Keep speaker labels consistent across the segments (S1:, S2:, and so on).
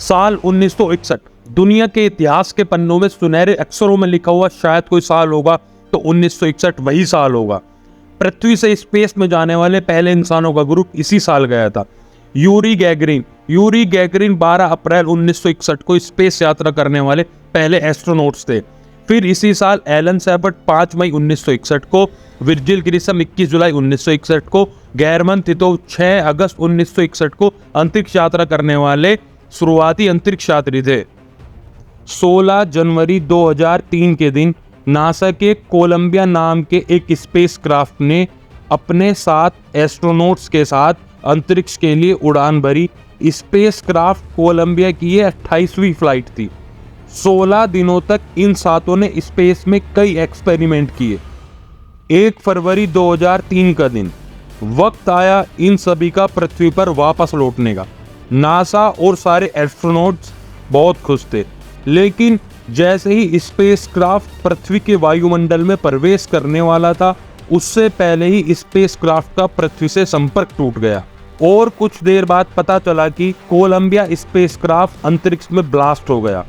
S1: साल 1961 दुनिया के इतिहास के पन्नों में सुनहरे अक्षरों में लिखा हुआ शायद कोई साल होगा तो 1961 वही साल होगा। पृथ्वी से स्पेस में जाने वाले पहले इंसानों का ग्रुप इसी साल गया था। यूरी गैगरिन 12 अप्रैल 1961 को स्पेस यात्रा करने वाले पहले एस्ट्रोनॉट्स थे। फिर इसी साल एलन शैपर्ड 5 मई 1961 को, विर्जिल ग्रिसम 21 जुलाई 1961 को, गेरमन तितोव 6 अगस्त 1961 को अंतरिक्ष यात्रा करने वाले शुरुआती अंतरिक्ष यात्री थे। 16 जनवरी 2003 के दिन नासा के कोलंबिया नाम के एक स्पेसक्राफ्ट ने अपने 7 एस्ट्रोनॉट्स के साथ अंतरिक्ष के लिए उड़ान भरी। स्पेसक्राफ्ट कोलंबिया की ये 28वीं फ्लाइट थी। 16 दिनों तक इन 7 ने स्पेस में कई एक्सपेरिमेंट किए। 1 फरवरी 2003 का दिन, वक्त आया इन सभी का पृथ्वी पर वापस लौटने का। नासा और सारे एस्ट्रोनॉट्स बहुत खुश थे, लेकिन जैसे ही स्पेसक्राफ्ट पृथ्वी के वायुमंडल में प्रवेश करने वाला था, उससे पहले ही स्पेसक्राफ्ट का पृथ्वी से संपर्क टूट गया और कुछ देर बाद पता चला कि कोलंबिया स्पेसक्राफ्ट अंतरिक्ष में ब्लास्ट हो गया।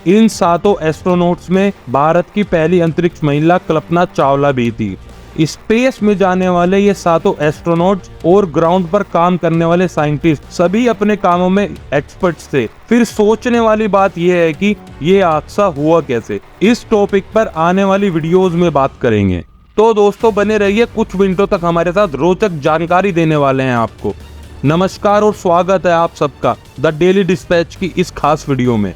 S1: इन 7 एस्ट्रोनॉट्स में भारत की पहली अंतरिक्ष महिला कल्पना चावला भी थी। स्पेस में जाने वाले ये 7 एस्ट्रोनॉट्स और ग्राउंड पर काम करने वाले साइंटिस्ट सभी अपने कामों में एक्सपर्ट्स थे। फिर सोचने वाली बात यह है कि ये हादसा हुआ कैसे। इस टॉपिक पर आने वाली वीडियोस में बात करेंगे, तो दोस्तों बने रहिए, कुछ मिनटों तक हमारे साथ रोचक जानकारी देने वाले हैं आपको। नमस्कार और स्वागत है आप सबका द डेली डिस्पैच की इस खास वीडियो में।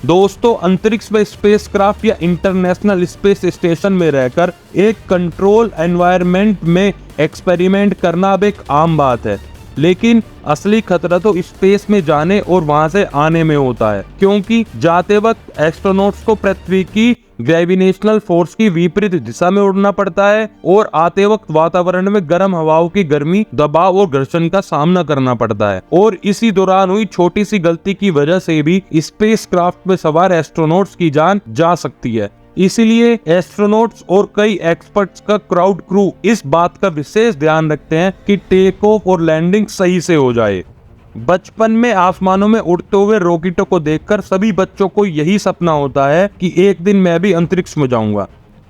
S1: दोस्तों, अंतरिक्ष में स्पेसक्राफ्ट या इंटरनेशनल स्पेस स्टेशन में रहकर एक कंट्रोल एनवायरनमेंट में एक्सपेरिमेंट करना अब एक आम बात है, लेकिन असली खतरा तो स्पेस में जाने और वहां से आने में होता है, क्योंकि जाते वक्त एस्ट्रोनॉट्स को पृथ्वी की ग्रेविटेशनल फोर्स की विपरीत दिशा में उड़ना पड़ता है और आते वक्त वातावरण में गर्म हवाओं की गर्मी, दबाव और घर्षण का सामना करना पड़ता है। और इसी दौरान हुई छोटी सी गलती की वजह से भी स्पेसक्राफ्ट में सवार एस्ट्रोनॉट्स की जान जा सकती है। इसीलिए एस्ट्रोनॉट्स और कई एक्सपर्ट्स का क्राउड क्रू इस बात का विशेष ध्यान रखते हैं कि टेक ऑफ और लैंडिंग सही से हो जाए। बचपन में आसमानों में उड़ते हुए रॉकेटों को देखकर सभी बच्चों को यही सपना होता है कि एक दिन मैं भी अंतरिक्ष में जाऊंगा।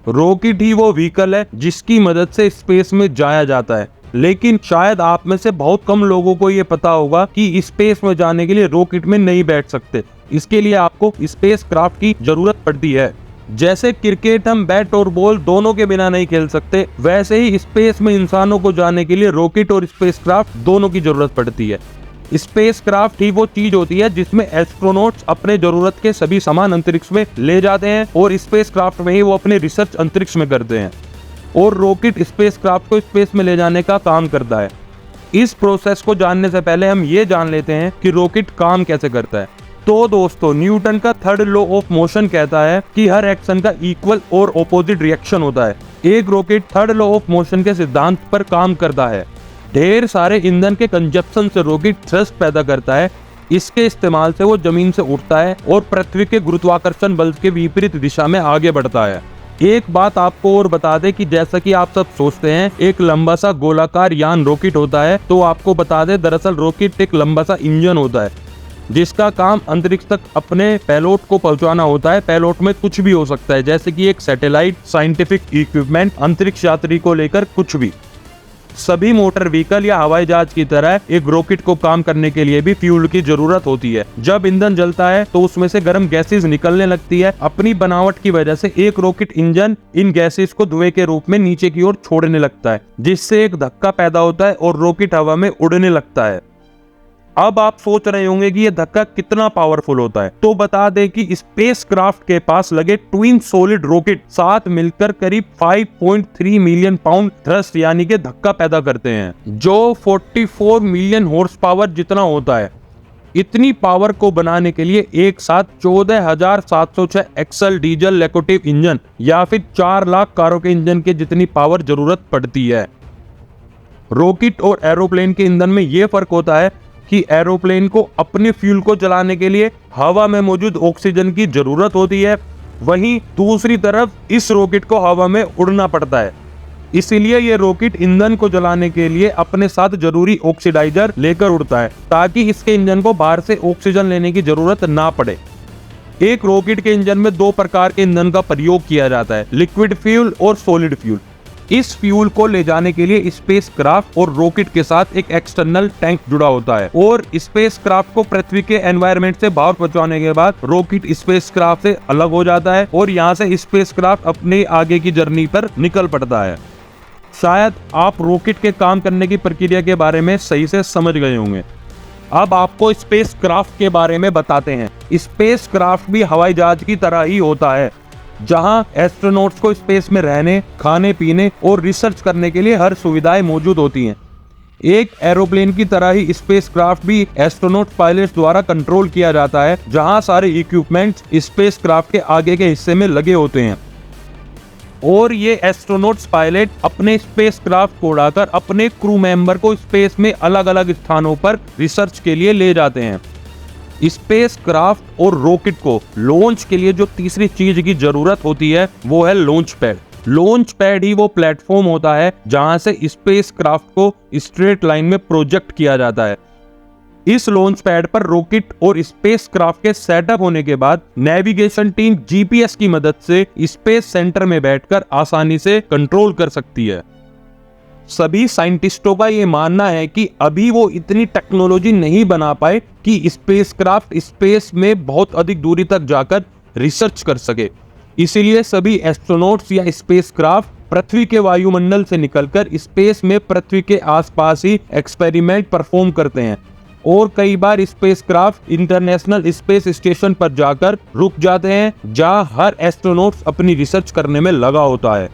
S1: रॉकेट ही वो व्हीकल है जिसकी मदद से स्पेस में जाया जाता है, लेकिन शायद आप में से बहुत कम लोगों को ये पता होगा कि स्पेस में जाने के लिए रॉकेट में नहीं बैठ सकते। इसके लिए आपको स्पेस क्राफ्ट की जरूरत पड़ती है। जैसे क्रिकेट हम बैट और बॉल दोनों के बिना नहीं खेल सकते, वैसे ही स्पेस में इंसानों को जाने के लिए रॉकेट और स्पेसक्राफ्ट दोनों की जरूरत पड़ती है। स्पेसक्राफ्ट ही वो चीज होती है जिसमें एस्ट्रोनॉट्स अपने जरूरत के सभी सामान अंतरिक्ष में ले जाते हैं और स्पेसक्राफ्ट में ही वो अपनी रिसर्च अंतरिक्ष में करते हैं, और रॉकेट स्पेसक्राफ्ट को स्पेस में ले जाने का काम करता है। इस प्रोसेस को जानने से पहले हम ये जान लेते हैं कि रॉकेट काम कैसे करता है। तो दोस्तों, न्यूटन का 3rd लॉ ऑफ मोशन कहता है कि हर एक्शन का इक्वल और ऑपोजिट रिएक्शन होता है। एक rocket 3rd law of motion के सिद्धांत पर काम करता है। ढेर सारे ईंधन के कंजप्शन से रॉकेट थ्रस्ट पैदा करता है। इसके इस्तेमाल से वो जमीन से उठता है और पृथ्वी के गुरुत्वाकर्षण बल के विपरीत दिशा में आगे बढ़ता है। एक बात आपको और बता दें कि जैसा कि आप सब सोचते हैं एक लंबा सा गोलाकार यान रॉकेट होता है, तो आपको बता दें दरअसल रॉकेट एक लंबा सा इंजन होता है जिसका काम अंतरिक्ष तक अपने पेलोड को पहुंचाना होता है। पेलोड में कुछ भी हो सकता है, जैसे कि एक सैटेलाइट, साइंटिफिक इक्विपमेंट, अंतरिक्ष यात्री को लेकर कुछ भी। सभी मोटर व्हीकल या हवाई जहाज की तरह एक रॉकेट को काम करने के लिए भी फ्यूल की जरूरत होती है। जब ईंधन जलता है तो उसमें से गर्म गैसेस निकलने लगती है। अपनी बनावट की वजह से एक रॉकेट इंजन इन गैसेस को धुएं के रूप में नीचे की ओर छोड़ने लगता है, जिससे एक धक्का पैदा होता है और रॉकेट हवा में उड़ने लगता है। अब आप सोच रहे होंगे कि यह धक्का कितना पावरफुल होता है, तो बता दें कि स्पेसक्राफ्ट के पास लगे ट्विन सॉलिड रॉकेट साथ मिलकर करीब 5.3 मिलियन पाउंड थ्रस्ट यानी कि धक्का पैदा करते हैं, जो 44 मिलियन हॉर्स पावर जितना होता है। इतनी पावर को बनाने के लिए एक साथ 14,706 एक्सल डीजल लोकोमोटिव इंजन या फिर 4 लाख कारों के इंजन के जितनी पावर जरूरत पड़ती है। रॉकेट और एरोप्लेन के ईंधन में यह फर्क होता है कि एरोप्लेन को अपने फ्यूल को जलाने के लिए हवा में मौजूद ऑक्सीजन की जरूरत होती है, वहीं दूसरी तरफ इस रॉकेट को हवा में उड़ना पड़ता है। इसीलिए ये रॉकेट ईंधन को जलाने के लिए अपने साथ जरूरी ऑक्सीडाइजर लेकर उड़ता है, ताकि इसके इंजन को बाहर से ऑक्सीजन लेने की जरूरत ना पड़े। एक रॉकेट के इंजन में 2 प्रकार के ईंधन का प्रयोग किया जाता है, लिक्विड फ्यूल और सॉलिड फ्यूल। इस फ्यूल को ले जाने के लिए स्पेसक्राफ्ट और रॉकेट के साथ एक एक्सटर्नल टैंक जुड़ा होता है, और स्पेसक्राफ्ट को पृथ्वी के एनवायरनमेंट से बाहर पहुंचाने के बाद रॉकेट स्पेसक्राफ्ट से अलग हो जाता है और यहाँ से स्पेसक्राफ्ट अपने आगे की जर्नी पर निकल पड़ता है। शायद आप रॉकेट के काम करने की प्रक्रिया के बारे में सही से समझ गए होंगे। अब आपको स्पेसक्राफ्ट के बारे में बताते हैं। स्पेसक्राफ्ट भी हवाई जहाज की तरह ही होता है, जहां एस्ट्रोनॉट्स को स्पेस में रहने, खाने पीने और रिसर्च करने के लिए हर सुविधाएं मौजूद होती हैं। एक एरोप्लेन की तरह ही स्पेसक्राफ्ट भी एस्ट्रोनॉट पायलट्स द्वारा कंट्रोल किया जाता है, जहां सारे इक्विपमेंट्स स्पेसक्राफ्ट के आगे के हिस्से में लगे होते हैं, और ये एस्ट्रोनॉट्स पायलट अपने स्पेसक्राफ्ट को उड़ाकर अपने क्रू मेंबर को स्पेस में अलग अलग स्थानों पर रिसर्च के लिए ले जाते हैं। स्पेसक्राफ्ट और रॉकेट को लॉन्च के लिए जो तीसरी चीज की जरूरत होती है वो है लॉन्च पैड। लॉन्च पैड ही वो प्लेटफॉर्म होता है जहां से स्पेसक्राफ्ट को स्ट्रेट लाइन में प्रोजेक्ट किया जाता है। इस लॉन्च पैड पर रॉकेट और स्पेसक्राफ्ट के सेटअप होने के बाद नेविगेशन टीम जीपीएस की मदद से स्पेस सेंटर में बैठकर आसानी से कंट्रोल कर सकती है। सभी साइंटिस्टों का ये मानना है कि अभी वो इतनी टेक्नोलॉजी नहीं बना पाए कि स्पेसक्राफ्ट स्पेस में बहुत अधिक दूरी तक जाकर रिसर्च कर सके। इसीलिए सभी एस्ट्रोनॉट्स या स्पेसक्राफ्ट पृथ्वी के वायुमंडल से निकलकर स्पेस में पृथ्वी के आसपास ही एक्सपेरिमेंट परफॉर्म करते हैं, और कई बार स्पेसक्राफ्ट इंटरनेशनल स्पेस स्टेशन पर जाकर रुक जाते हैं, जहां हर एस्ट्रोनॉट्स अपनी रिसर्च करने में लगा होता है।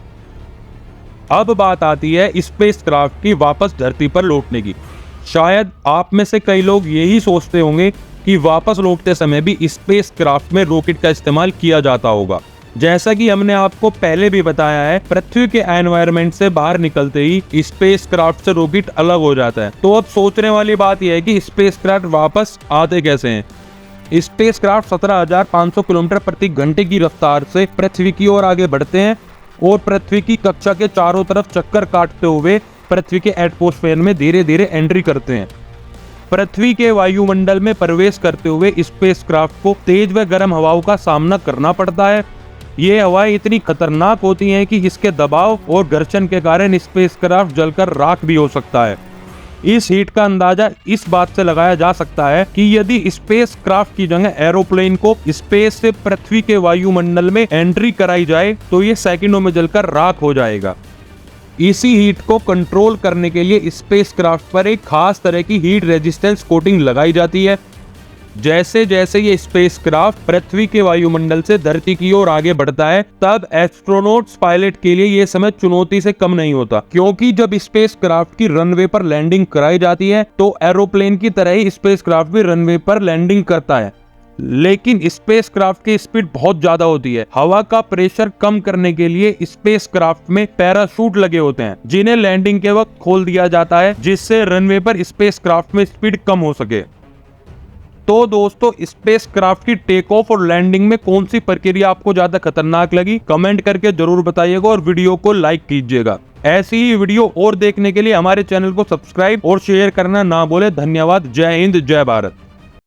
S1: अब बात आती है स्पेसक्राफ्ट की वापस धरती पर लौटने की। शायद आप में से कई लोग यही सोचते होंगे कि वापस लौटते समय भी स्पेसक्राफ्ट में रॉकेट का इस्तेमाल किया जाता होगा। जैसा कि हमने आपको पहले भी बताया है, पृथ्वी के एनवायरनमेंट से बाहर निकलते ही स्पेसक्राफ्ट से रॉकेट अलग हो जाता है। तो अब सोचने वाली बात यह है कि स्पेसक्राफ्ट वापस आते कैसे हैं। स्पेसक्राफ्ट 17,500 किलोमीटर प्रति घंटे की रफ्तार से पृथ्वी की ओर आगे बढ़ते हैं और पृथ्वी की कक्षा के चारों तरफ चक्कर काटते हुए पृथ्वी के एटमॉस्फेयर में धीरे धीरे एंट्री करते हैं। पृथ्वी के वायुमंडल में प्रवेश करते हुए स्पेसक्राफ्ट को तेज व गर्म हवाओं का सामना करना पड़ता है। ये हवाएं इतनी खतरनाक होती हैं कि इसके दबाव और घर्षण के कारण स्पेसक्राफ्ट जलकर राख भी हो सकता है। इस हीट का अंदाजा इस बात से लगाया जा सकता है कि यदि स्पेसक्राफ्ट की जगह एरोप्लेन को स्पेस से पृथ्वी के वायुमंडल में एंट्री कराई जाए तो ये सेकंडों में जलकर राख हो जाएगा। इसी हीट को कंट्रोल करने के लिए स्पेसक्राफ्ट पर एक खास तरह की हीट रेजिस्टेंस कोटिंग लगाई जाती है। जैसे जैसे ये स्पेसक्राफ्ट पृथ्वी के वायुमंडल से धरती की ओर आगे बढ़ता है, तब एस्ट्रोनॉट्स पायलट के लिए ये समय चुनौती से कम नहीं होता, क्योंकि जब स्पेसक्राफ्ट की रनवे पर लैंडिंग कराई जाती है तो एरोप्लेन की तरह ही स्पेसक्राफ्ट भी रनवे पर लैंडिंग करता है। लेकिन स्पेसक्राफ्ट की स्पीड बहुत ज्यादा होती है। हवा का प्रेशर कम करने के लिए स्पेसक्राफ्ट में पैराशूट लगे होते हैं, जिन्हें लैंडिंग के वक्त खोल दिया जाता है, जिससे रनवे पर स्पेसक्राफ्ट में स्पीड कम हो सके। तो दोस्तों, स्पेसक्राफ्ट की टेक ऑफ और लैंडिंग में कौन सी प्रक्रिया आपको ज्यादा खतरनाक लगी, कमेंट करके जरूर बताइएगा और वीडियो को लाइक कीजिएगा। ऐसी ही वीडियो और देखने के लिए हमारे चैनल को सब्सक्राइब और शेयर करना ना भूलें। धन्यवाद। जय हिंद, जय भारत।